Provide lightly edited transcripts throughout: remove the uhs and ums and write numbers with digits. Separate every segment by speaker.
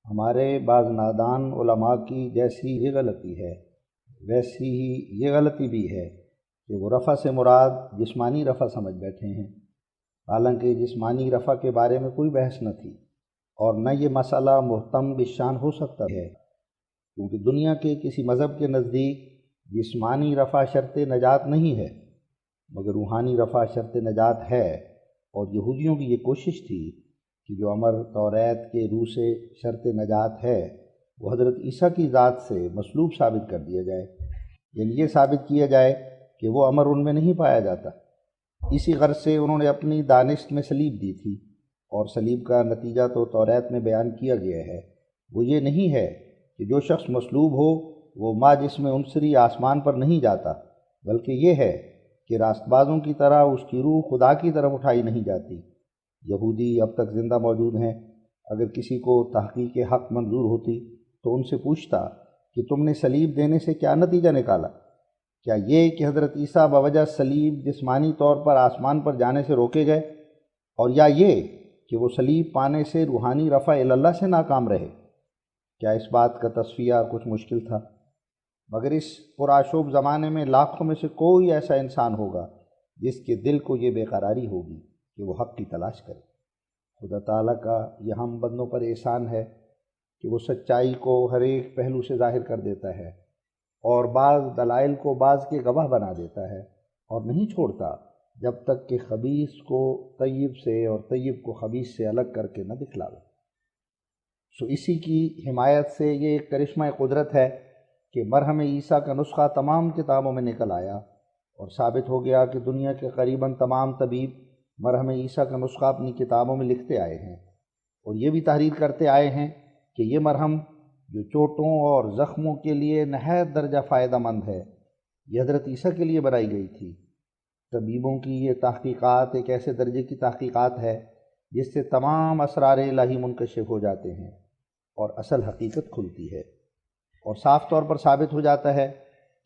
Speaker 1: ہمارے بعض نادان علماء کی جیسی یہ غلطی ہے ویسی ہی یہ غلطی بھی ہے کہ وہ رفع سے مراد جسمانی رفع سمجھ بیٹھے ہیں، حالانکہ جسمانی رفع کے بارے میں کوئی بحث نہ تھی، اور نہ یہ مسئلہ محتم بالشان ہو سکتا ہے، کیونکہ دنیا کے کسی مذہب کے نزدیک جسمانی رفع شرط نجات نہیں ہے، مگر روحانی رفع شرط نجات ہے۔ اور یہودیوں کی یہ کوشش تھی کہ جو امر توریت کے روح سے شرط نجات ہے وہ حضرت عیسیٰ کی ذات سے مسلوب ثابت کر دیا جائے، یعنی یہ ثابت کیا جائے کہ وہ امر ان میں نہیں پایا جاتا۔ اسی غرض سے انہوں نے اپنی دانست میں صلیب دی تھی، اور صلیب کا نتیجہ تو توریت میں بیان کیا گیا ہے۔ وہ یہ نہیں ہے کہ جو شخص مصلوب ہو وہ ما جسم عنصری آسمان پر نہیں جاتا، بلکہ یہ ہے کہ راست بازوں کی طرح اس کی روح خدا کی طرف اٹھائی نہیں جاتی۔ یہودی اب تک زندہ موجود ہیں، اگر کسی کو تحقیق حق منظور ہوتی تو ان سے پوچھتا کہ تم نے صلیب دینے سے کیا نتیجہ نکالا؟ کیا یہ کہ حضرت عیسیٰ بوجہ صلیب جسمانی طور پر آسمان پر جانے سے روکے گئے، اور یا یہ کہ وہ صلیب پانے سے روحانی رفع اللہ سے ناکام رہے؟ کیا اس بات کا تصفیہ کچھ مشکل تھا؟ مگر اس پرآشوب زمانے میں لاکھوں میں سے کوئی ایسا انسان ہوگا جس کے دل کو یہ بے قراری ہوگی کہ وہ حق کی تلاش کرے۔ خدا تعالیٰ کا یہ ہم بندوں پر احسان ہے کہ وہ سچائی کو ہر ایک پہلو سے ظاہر کر دیتا ہے، اور بعض دلائل کو بعض کے گواہ بنا دیتا ہے، اور نہیں چھوڑتا جب تک کہ خبیث کو طیب سے اور طیب کو خبیث سے الگ کر کے نہ دکھلاوے۔ سو اسی کی حمایت سے یہ ایک کرشمہ قدرت ہے کہ مرہم عیسیٰ کا نسخہ تمام کتابوں میں نکل آیا، اور ثابت ہو گیا کہ دنیا کے قریباً تمام طبیب مرہم عیسیٰ کا نسخہ اپنی کتابوں میں لکھتے آئے ہیں، اور یہ بھی تحریر کرتے آئے ہیں کہ یہ مرہم جو چوٹوں اور زخموں کے لیے نہایت درجہ فائدہ مند ہے، یہ حضرت عیسیٰ کے لیے بنائی گئی تھی۔ طبیبوں کی یہ تحقیقات ایک ایسے درجے کی تحقیقات ہے جس سے تمام اسرار الہی منکشف ہو جاتے ہیں اور اصل حقیقت کھلتی ہے، اور صاف طور پر ثابت ہو جاتا ہے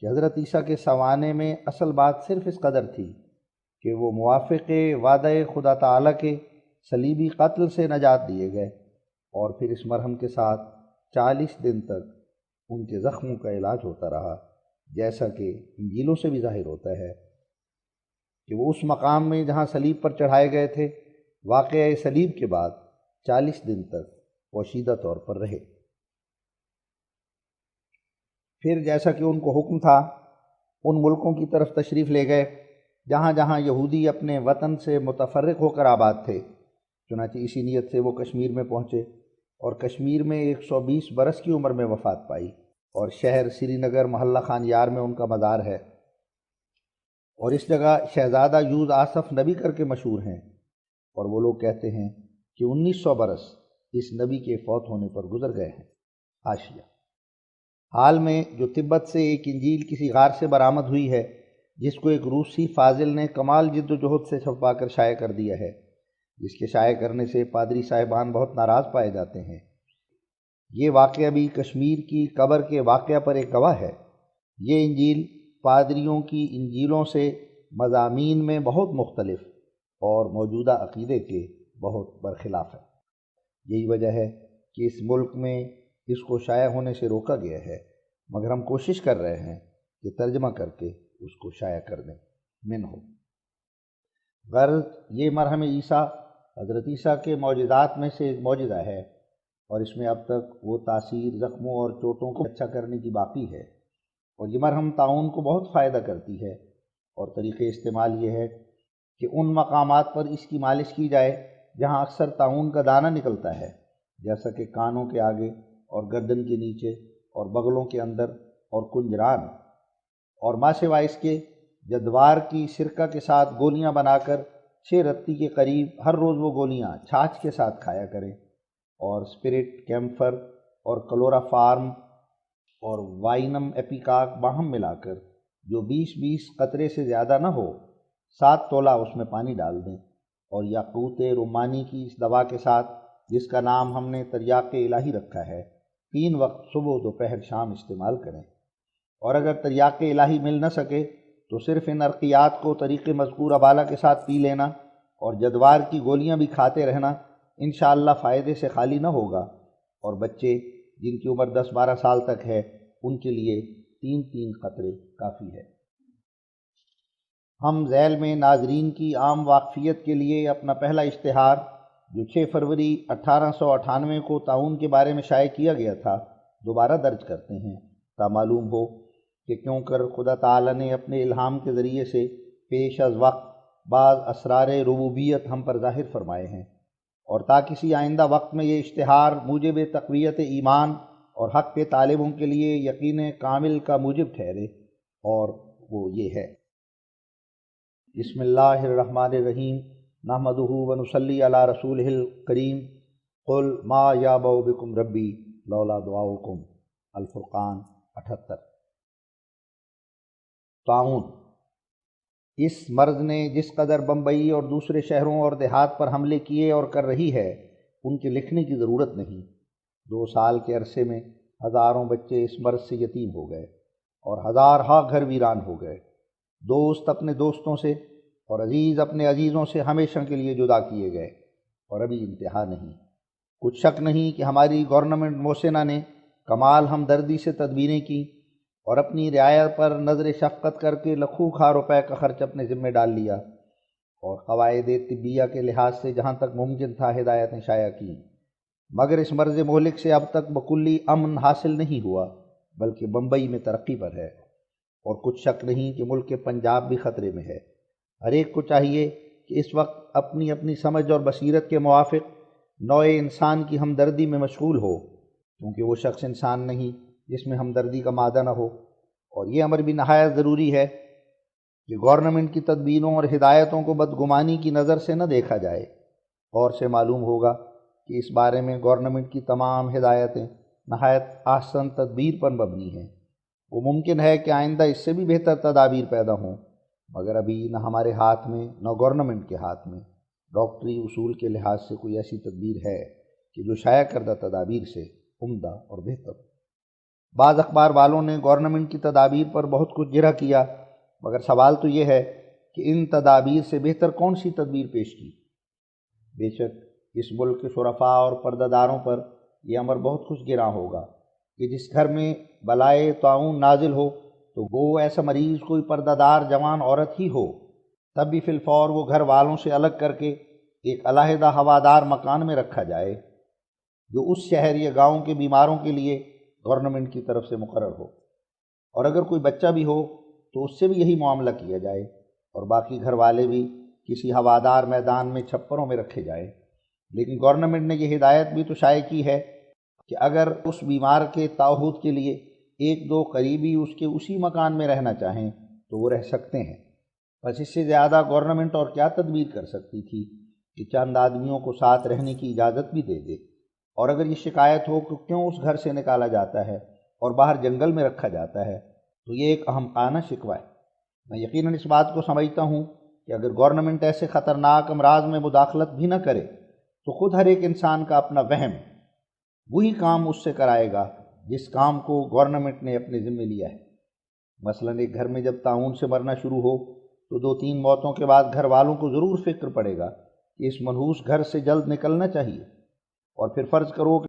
Speaker 1: کہ حضرت عیسیٰ کے سوانے میں اصل بات صرف اس قدر تھی کہ وہ موافق وعدہ خدا تعالیٰ کے صلیبی قتل سے نجات دیے گئے، اور پھر اس مرہم کے ساتھ 40 دن تک ان کے زخموں کا علاج ہوتا رہا، جیسا کہ انجیلوں سے بھی ظاہر ہوتا ہے کہ وہ اس مقام میں جہاں صلیب پر چڑھائے گئے تھے واقعہ صلیب کے بعد 40 دن تک پوشیدہ طور پر رہے۔ پھر جیسا کہ ان کو حکم تھا ان ملکوں کی طرف تشریف لے گئے جہاں جہاں یہودی اپنے وطن سے متفرق ہو کر آباد تھے، چنانچہ اسی نیت سے وہ کشمیر میں پہنچے، اور کشمیر میں 120 برس کی عمر میں وفات پائی، اور شہر سری نگر محلہ خان یار میں ان کا مزار ہے، اور اس جگہ شہزادہ یوز آصف نبی کر کے مشہور ہیں، اور وہ لوگ کہتے ہیں کہ 1900 برس اس نبی کے فوت ہونے پر گزر گئے ہیں۔ حاشیہ: حال میں جو تبت سے ایک انجیل کسی غار سے برآمد ہوئی ہے، جس کو ایک روسی فاضل نے کمال جد و جہد سے چھپوا کر شائع کر دیا ہے، جس کے شائع کرنے سے پادری صاحبان بہت ناراض پائے جاتے ہیں۔ یہ واقعہ بھی کشمیر کی قبر کے واقعہ پر ایک گواہ ہے۔ یہ انجیل پادریوں کی انجیلوں سے مضامین میں بہت مختلف اور موجودہ عقیدے کے بہت برخلاف ہے۔ یہی وجہ ہے کہ اس ملک میں اس کو شائع ہونے سے روکا گیا ہے، مگر ہم کوشش کر رہے ہیں کہ ترجمہ کر کے اس کو شائع کر دیں۔ ہو غرض یہ مرہم عیسیٰ حضرت عیسیٰ کے معجزات میں سے ایک معجزہ ہے، اور اس میں اب تک وہ تاثیر زخموں اور چوٹوں کو اچھا کرنے کی باقی ہے، اور یہ مرہم طاعون کو بہت فائدہ کرتی ہے، اور طریقہ استعمال یہ ہے کہ ان مقامات پر اس کی مالش کی جائے جہاں اکثر طاعون کا دانہ نکلتا ہے، جیسا کہ کانوں کے آگے اور گردن کے نیچے اور بغلوں کے اندر اور کنجران، اور ماں سوا اس کے جدوار کی سرکہ کے ساتھ گولیاں بنا کر 6 رتی کے قریب ہر روز وہ گولیاں چھاچھ کے ساتھ کھایا کریں، اور اسپرٹ کیمفر اور کلورا فارم اور وائنم ایپیکاک باہم ملا کر جو 20-20 قطرے سے زیادہ نہ ہو 7 تولہ اس میں پانی ڈال دیں، اور یاقوت رمانی کی اس دوا کے ساتھ جس کا نام ہم نے تریاق الہی رکھا ہے 3 وقت صبح دوپہر شام استعمال کریں، اور اگر تریاق الہی مل نہ سکے تو صرف ان ارقیات کو طریق مذکورہ بالا کے ساتھ پی لینا، اور جدوار کی گولیاں بھی کھاتے رہنا، انشاءاللہ فائدے سے خالی نہ ہوگا، اور بچے جن کی عمر 10-12 سال تک ہے ان کے لیے 3 قطرے کافی ہے۔ ہم ذیل میں ناظرین کی عام واقفیت کے لیے اپنا پہلا اشتہار جو 6 فروری 1898 کو طاعون کے بارے میں شائع کیا گیا تھا دوبارہ درج کرتے ہیں، تا معلوم ہو کہ کیوں کر خدا تعالی نے اپنے الہام کے ذریعے سے پیش از وقت بعض اسرار ربوبیت ہم پر ظاہر فرمائے ہیں، اور تا کسی آئندہ وقت میں یہ اشتہار موجب تقویت ایمان اور حق کے طالبوں کے لیے یقین کامل کا موجب ٹھہرے، اور وہ یہ ہے۔ بسم اللہ الرحمن الرحیم، نحمدہ ونصلی علی رسولہ الکریم، قل ما یعبأ بکم ربی لولا دعاؤکم، الفرقان 78۔ طاعون، اس مرض نے جس قدر بمبئی اور دوسرے شہروں اور دیہات پر حملے کیے اور کر رہی ہے ان کے لکھنے کی ضرورت نہیں۔ 2 سال کے عرصے میں ہزاروں بچے اس مرض سے یتیم ہو گئے اور ہزارہا گھر ویران ہو گئے، دوست اپنے دوستوں سے اور عزیز اپنے عزیزوں سے ہمیشہ کے لیے جدا کیے گئے، اور ابھی انتہا نہیں۔ کچھ شک نہیں کہ ہماری گورنمنٹ محسنہ نے کمال ہمدردی سے تدبیریں کی اور اپنی رعایا پر نظر شفقت کر کے لاکھوں روپے کا خرچ اپنے ذمہ ڈال لیا، اور قواعد طبیہ کے لحاظ سے جہاں تک ممکن تھا ہدایتیں شائع کیں، مگر اس مرض مہلک سے اب تک بکلی امن حاصل نہیں ہوا، بلکہ بمبئی میں ترقی پر ہے، اور کچھ شک نہیں کہ ملک پنجاب بھی خطرے میں ہے۔ ہر ایک کو چاہیے کہ اس وقت اپنی اپنی سمجھ اور بصیرت کے موافق نوع انسان کی ہمدردی میں مشغول ہو، کیونکہ وہ شخص انسان نہیں جس میں ہمدردی کا مادہ نہ ہو۔ اور یہ امر بھی نہایت ضروری ہے کہ گورنمنٹ کی تدبیروں اور ہدایتوں کو بدگمانی کی نظر سے نہ دیکھا جائے۔ اور سے معلوم ہوگا کہ اس بارے میں گورنمنٹ کی تمام ہدایتیں نہایت احسن تدبیر پر مبنی ہیں۔ وہ ممکن ہے کہ آئندہ اس سے بھی بہتر تدابیر پیدا ہوں، مگر ابھی نہ ہمارے ہاتھ میں نہ گورنمنٹ کے ہاتھ میں ڈاکٹری اصول کے لحاظ سے کوئی ایسی تدبیر ہے کہ جو شائع کردہ تدابیر سے عمدہ اور بہتر ہو۔ بعض اخبار والوں نے گورنمنٹ کی تدابیر پر بہت کچھ جرح کیا، مگر سوال تو یہ ہے کہ ان تدابیر سے بہتر کون سی تدبیر پیش کی؟ بے شک اس ملک کے شرفاء اور پردہ داروں پر یہ امر بہت خوش گراں ہوگا کہ جس گھر میں بلائے طاعون نازل ہو تو وہ ایسا مریض کوئی پردہ دار جوان عورت ہی ہو، تب بھی فی الفور وہ گھر والوں سے الگ کر کے ایک علیحدہ ہوادار مکان میں رکھا جائے جو اس شہر یا گاؤں کے بیماروں کے لیے گورنمنٹ کی طرف سے مقرر ہو، اور اگر کوئی بچہ بھی ہو تو اس سے بھی یہی معاملہ کیا جائے، اور باقی گھر والے بھی کسی ہوادار میدان میں چھپروں میں رکھے جائیں۔ لیکن گورنمنٹ نے یہ ہدایت بھی تو شائع کی ہے کہ اگر اس بیمار کے تعہد کے لیے 1-2 قریبی اس کے اسی مکان میں رہنا چاہیں تو وہ رہ سکتے ہیں۔ بس اس سے زیادہ گورنمنٹ اور کیا تدبیر کر سکتی تھی کہ چند آدمیوں کو ساتھ رہنے کی اجازت بھی دے دے، اور اگر یہ شکایت ہو کہ کیوں اس گھر سے نکالا جاتا ہے اور باہر جنگل میں رکھا جاتا ہے تو یہ ایک احمقانہ شکوہ ہے۔ میں یقیناً اس بات کو سمجھتا ہوں کہ اگر گورنمنٹ ایسے خطرناک امراض میں مداخلت بھی نہ کرے تو خود ہر ایک انسان کا اپنا وہم وہی کام اس سے کرائے گا جس کام کو گورنمنٹ نے اپنے ذمہ لیا ہے۔ مثلاً ایک گھر میں جب طاعون سے مرنا شروع ہو تو 2-3 موتوں کے بعد گھر والوں کو ضرور فکر پڑے گا کہ اس منحوس گھر سے جلد نکلنا چاہیے، اور پھر فرض کرو کہ